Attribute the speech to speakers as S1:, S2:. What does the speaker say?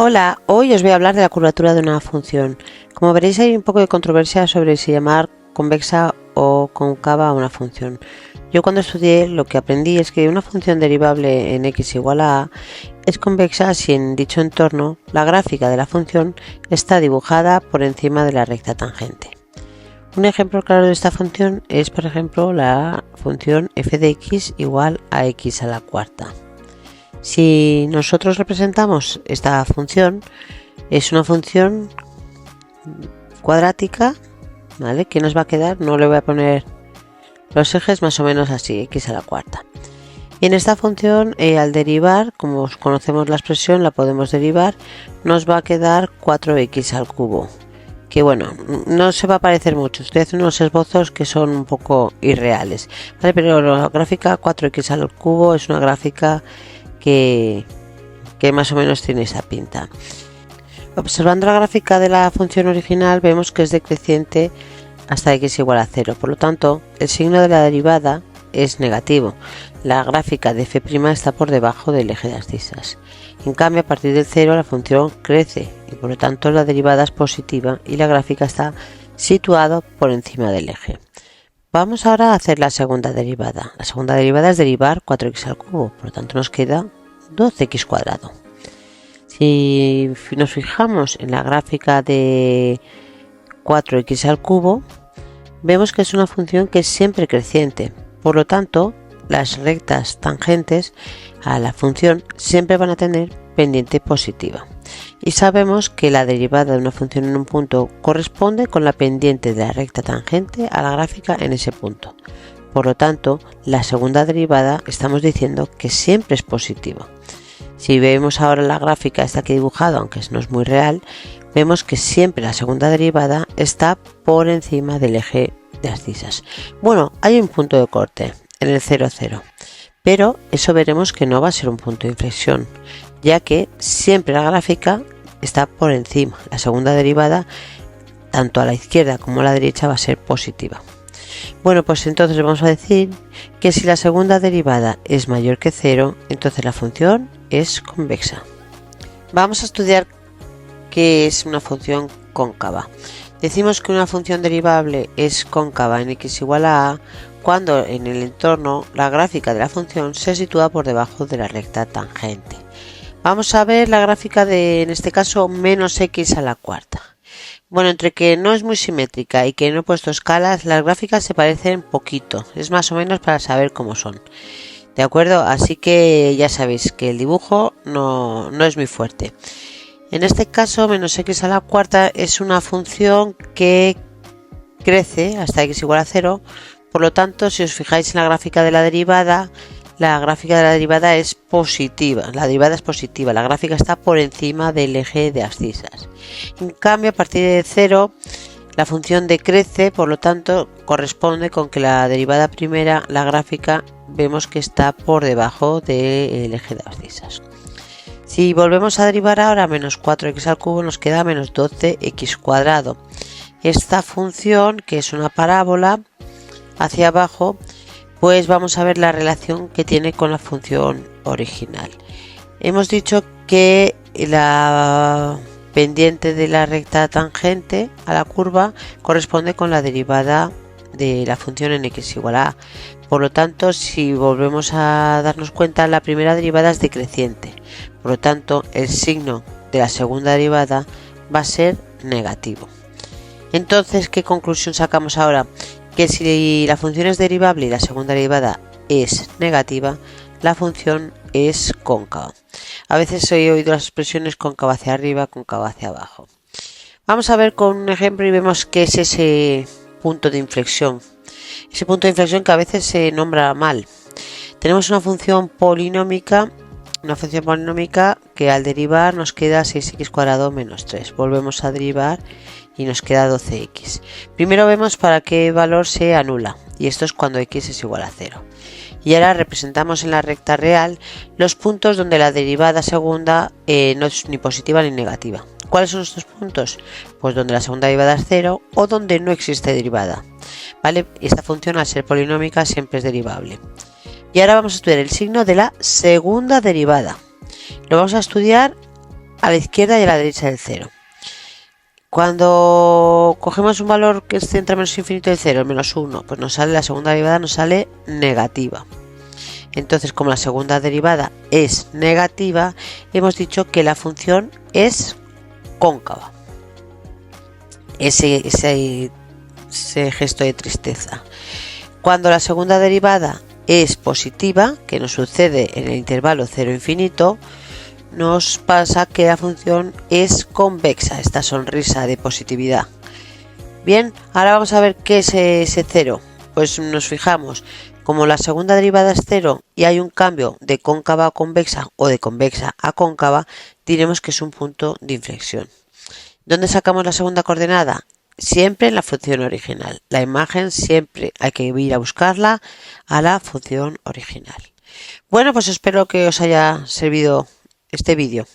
S1: Hola, hoy os voy a hablar de la curvatura de una función. Como veréis, hay un poco de controversia sobre si llamar convexa o cóncava a una función. Yo cuando estudié lo que aprendí es que una función derivable en x igual a es convexa si en dicho entorno la gráfica de la función está dibujada por encima de la recta tangente. Un ejemplo claro de esta función es, por ejemplo, la función f de x igual a x a la cuarta. Si nosotros representamos esta función, es una función cuadrática, ¿vale? Que nos va a quedar, no le voy a poner los ejes, más o menos así, x a la cuarta. Y en esta función, al derivar, como conocemos la expresión, la podemos derivar, nos va a quedar 4x al cubo. Que bueno, no se va a parecer mucho, estoy haciendo unos esbozos que son un poco irreales, ¿vale? Pero la gráfica 4x al cubo es una gráfica que más o menos tiene esa pinta. Observando la gráfica de la función original vemos que es decreciente hasta x igual a 0, por lo tanto el signo de la derivada es negativo. La gráfica de f' está por debajo del eje de abscisas. En cambio, a partir del 0 la función crece y por lo tanto la derivada es positiva y la gráfica está situada por encima del eje. Vamos ahora a hacer la segunda derivada. La segunda derivada es derivar 4x al cubo, por lo tanto nos queda 12x cuadrado. Si nos fijamos en la gráfica de 4x al cubo, vemos que es una función que es siempre creciente, por lo tanto las rectas tangentes a la función siempre van a tener pendiente positiva. Y sabemos que la derivada de una función en un punto corresponde con la pendiente de la recta tangente a la gráfica en ese punto. Por lo tanto, la segunda derivada estamos diciendo que siempre es positiva. Si vemos ahora la gráfica esta que he dibujado, aunque no es muy real, vemos que siempre la segunda derivada está por encima del eje de abscisas. Bueno, hay un punto de corte en el 0, 0, pero eso veremos que no va a ser un punto de inflexión, ya que siempre la gráfica está por encima. La segunda derivada, tanto a la izquierda como a la derecha, va a ser positiva. Bueno, pues entonces vamos a decir que si la segunda derivada es mayor que 0, entonces la función es convexa. Vamos a estudiar qué es una función cóncava. Decimos que una función derivable es cóncava en x igual a cuando en el entorno la gráfica de la función se sitúa por debajo de la recta tangente. Vamos a ver la gráfica de, en este caso, menos x a la cuarta. Bueno, entre que no es muy simétrica y que no he puesto escalas, las gráficas se parecen poquito. Es más o menos para saber cómo son. ¿De acuerdo? Así que ya sabéis que el dibujo no es muy fuerte. En este caso, menos x a la cuarta es una función que crece hasta x igual a 0. Por lo tanto, si os fijáis en la gráfica de la derivada, la gráfica de la derivada es positiva. La derivada es positiva. La gráfica está por encima del eje de abscisas. En cambio, a partir de 0, la función decrece, por lo tanto, corresponde con que la derivada primera, la gráfica, vemos que está por debajo del eje de abscisas. Si volvemos a derivar ahora menos 4x al cubo, nos queda menos 12x cuadrado. Esta función, que es una parábola hacia abajo, pues vamos a ver la relación que tiene con la función original. Hemos dicho que la pendiente de la recta tangente a la curva corresponde con la derivada de la función en x igual a. Por lo tanto, si volvemos a darnos cuenta, la primera derivada es decreciente. Por lo tanto, el signo de la segunda derivada va a ser negativo. Entonces, ¿qué conclusión sacamos ahora? Que si la función es derivable y la segunda derivada es negativa, la función es cóncava. A veces he oído las expresiones cóncava hacia arriba, cóncava hacia abajo. Vamos a ver con un ejemplo y vemos qué es ese punto de inflexión. Ese punto de inflexión que a veces se nombra mal. Tenemos una función polinómica que al derivar nos queda 6x cuadrado menos 3. Volvemos a derivar y nos queda 12x. Primero vemos para qué valor se anula, y esto es cuando x es igual a 0. Y ahora representamos en la recta real los puntos donde la derivada segunda no es ni positiva ni negativa. ¿Cuáles son estos puntos? Pues donde la segunda derivada es 0 o donde no existe derivada. ¿Vale? Esta función, al ser polinómica, siempre es derivable. Y ahora vamos a estudiar el signo de la segunda derivada. Lo vamos a estudiar a la izquierda y a la derecha del 0. Cuando cogemos un valor que esté entre menos infinito y 0, el menos 1, pues nos sale la segunda derivada, nos sale negativa. Entonces, como la segunda derivada es negativa, hemos dicho que la función es cóncava. Ese gesto de tristeza. Cuando la segunda derivada es positiva, que nos sucede en el intervalo 0 infinito, nos pasa que la función es convexa, esta sonrisa de positividad. Bien, ahora vamos a ver qué es ese 0. Pues nos fijamos, como la segunda derivada es 0 y hay un cambio de cóncava a convexa o de convexa a cóncava, diremos que es un punto de inflexión. ¿Dónde sacamos la segunda coordenada? Siempre en la función original. La imagen siempre hay que ir a buscarla a la función original. Bueno, pues espero que os haya servido este vídeo.